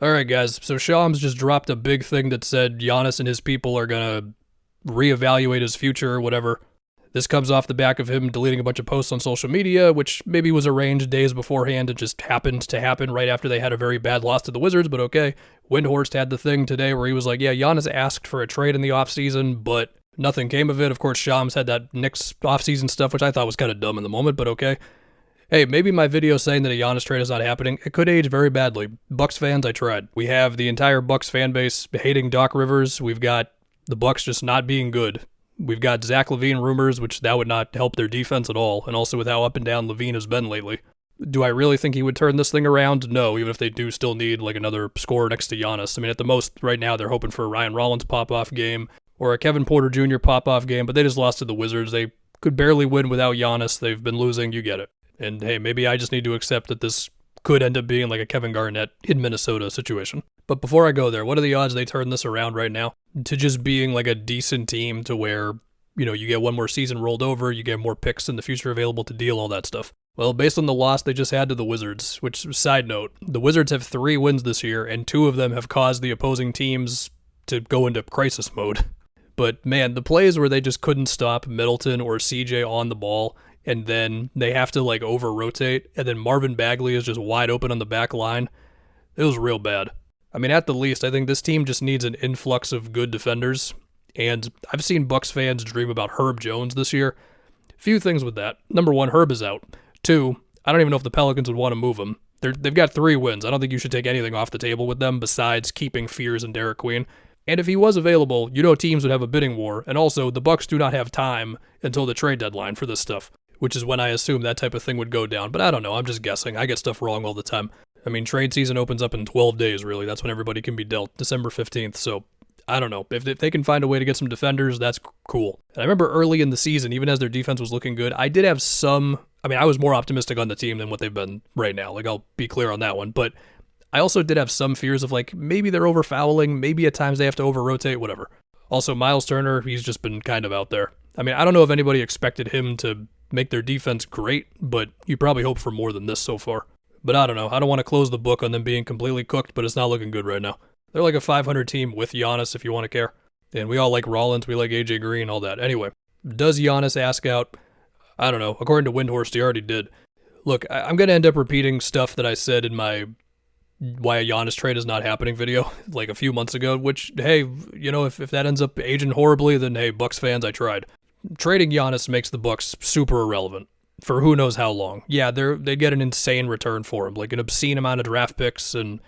Alright guys, so Shams just dropped a big thing that said Giannis and his people are gonna reevaluate his future or whatever. This comes off the back of him deleting a bunch of posts on social media, which maybe was arranged days beforehand and just happened to happen right after they had a very bad loss to the Wizards, but okay. Windhorst had the thing today where he was like, yeah, Giannis asked for a trade in the offseason, but nothing came of it. Of course, Shams had that Knicks offseason stuff, which I thought was kind of dumb in the moment, but okay. Hey, maybe my video saying that a Giannis trade is not happening, it could age very badly. Bucks fans, I tried. We have the entire Bucks fan base hating Doc Rivers. We've got the Bucks just not being good. We've got Zach LaVine rumors, which that would not help their defense at all, and also with how up and down LaVine has been lately. Do I really think he would turn this thing around? No, even if they do still need like another scorer next to Giannis. I mean, at the most, right now, they're hoping for a Ryan Rollins pop-off game or a Kevin Porter Jr. pop-off game, but they just lost to the Wizards. They could barely win without Giannis. They've been losing, you get it. And hey, maybe I just need to accept that this could end up being like a Kevin Garnett in Minnesota situation. But before I go there, what are the odds they turn this around right now to just being like a decent team to where, you know, you get one more season rolled over, you get more picks in the future available to deal, all that stuff? Well, based on the loss they just had to the Wizards, which, side note, the Wizards have 3 wins this year, and 2 of them have caused the opposing teams to go into crisis mode. But man, the plays where they just couldn't stop Middleton or CJ on the ball, and then they have to like over-rotate, and then Marvin Bagley is just wide open on the back line. It was real bad. I mean, at the least, I think this team just needs an influx of good defenders, and I've seen Bucks fans dream about Herb Jones this year. Few things with that. Number 1, Herb is out. 2, I don't even know if the Pelicans would want to move him. They've got 3 wins. I don't think you should take anything off the table with them besides keeping Fears and Derek Queen. And if he was available, you know teams would have a bidding war, and also the Bucks do not have time until the trade deadline for this stuff, which is when I assume that type of thing would go down. But I don't know, I'm just guessing. I get stuff wrong all the time. I mean, trade season opens up in 12 days, really. That's when everybody can be dealt, December 15th, so I don't know. If they can find a way to get some defenders, that's cool. And I remember early in the season, even as their defense was looking good, I did have some... I mean, I was more optimistic on the team than what they've been right now. Like, I'll be clear on that one. But I also did have some fears of, like, maybe they're over-fouling, maybe at times they have to over-rotate, whatever. Also, Miles Turner, he's just been kind of out there. I mean, I don't know if anybody expected him to make their defense great, but you probably hope for more than this so far. But I don't know. I don't want to close the book on them being completely cooked, but it's not looking good right now. They're like a 500 team with Giannis, if you want to care. And we all like Rollins, we like AJ Green, all that. Anyway, does Giannis ask out? I don't know. According to Windhorst, he already did. Look, I'm going to end up repeating stuff that I said in my why a Giannis trade is not happening video like a few months ago, which, hey, you know, if that ends up aging horribly, then hey, Bucks fans, I tried. Trading Giannis makes the Bucks super irrelevant for who knows how long. Yeah, they'd get an insane return for him, like an obscene amount of draft picks and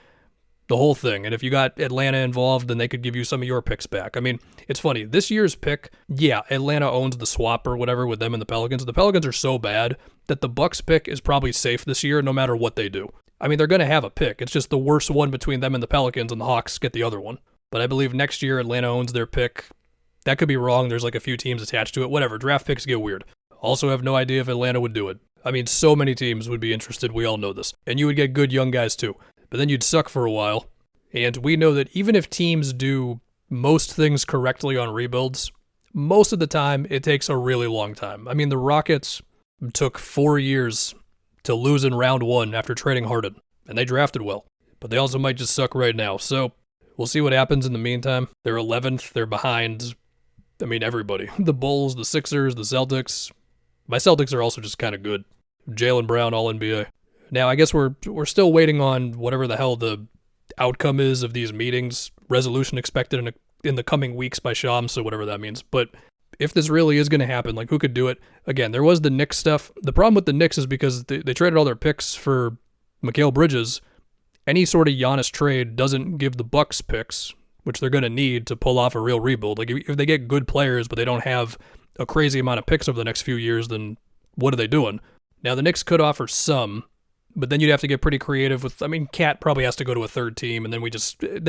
the whole thing. And if you got Atlanta involved, then they could give you some of your picks back. I mean, it's funny. This year's pick, yeah, Atlanta owns the swap or whatever with them and the Pelicans. The Pelicans are so bad that the Bucks pick is probably safe this year no matter what they do. I mean, they're going to have a pick. It's just the worst one between them and the Pelicans, and the Hawks get the other one. But I believe next year Atlanta owns their pick. That could be wrong. There's like a few teams attached to it. Whatever. Draft picks get weird. Also have no idea if Atlanta would do it. I mean, so many teams would be interested. We all know this. And you would get good young guys too. But then you'd suck for a while. And we know that even if teams do most things correctly on rebuilds, most of the time it takes a really long time. I mean, the Rockets took 4 years to lose in round 1 after trading Harden. And they drafted well. But they also might just suck right now. So we'll see what happens in the meantime. They're 11th. They're behind, I mean, everybody. The Bulls, the Sixers, the Celtics. My Celtics are also just kind of good. Jaylen Brown, All-NBA. Now, I guess we're still waiting on whatever the hell the outcome is of these meetings. Resolution expected in the coming weeks by Shams, so whatever that means. But if this really is going to happen, like, who could do it? Again, there was the Knicks stuff. The problem with the Knicks is because they traded all their picks for Mikal Bridges. Any sort of Giannis trade doesn't give the Bucks picks, which they're going to need to pull off a real rebuild. Like, if they get good players, but they don't have a crazy amount of picks over the next few years, then what are they doing? Now, the Knicks could offer some, but then you'd have to get pretty creative with, I mean, Cat probably has to go to a third team, and then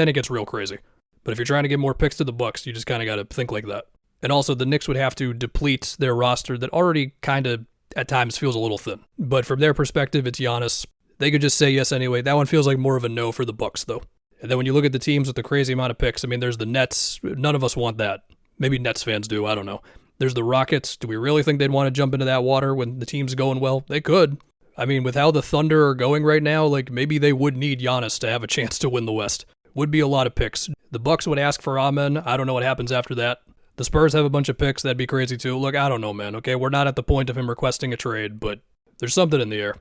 it gets real crazy. But if you're trying to get more picks to the Bucks, you just kind of got to think like that. And also, the Knicks would have to deplete their roster that already kind of, at times, feels a little thin. But from their perspective, it's Giannis. They could just say yes anyway. That one feels like more of a no for the Bucks, though. And then when you look at the teams with the crazy amount of picks, I mean, there's the Nets. None of us want that. Maybe Nets fans do. I don't know. There's the Rockets. Do we really think they'd want to jump into that water when the team's going well? They could. I mean, with how the Thunder are going right now, like, maybe they would need Giannis to have a chance to win the West. Would be a lot of picks. The Bucks would ask for Amen. I don't know what happens after that. The Spurs have a bunch of picks. That'd be crazy too. Look, I don't know, man. Okay, we're not at the point of him requesting a trade, but there's something in the air.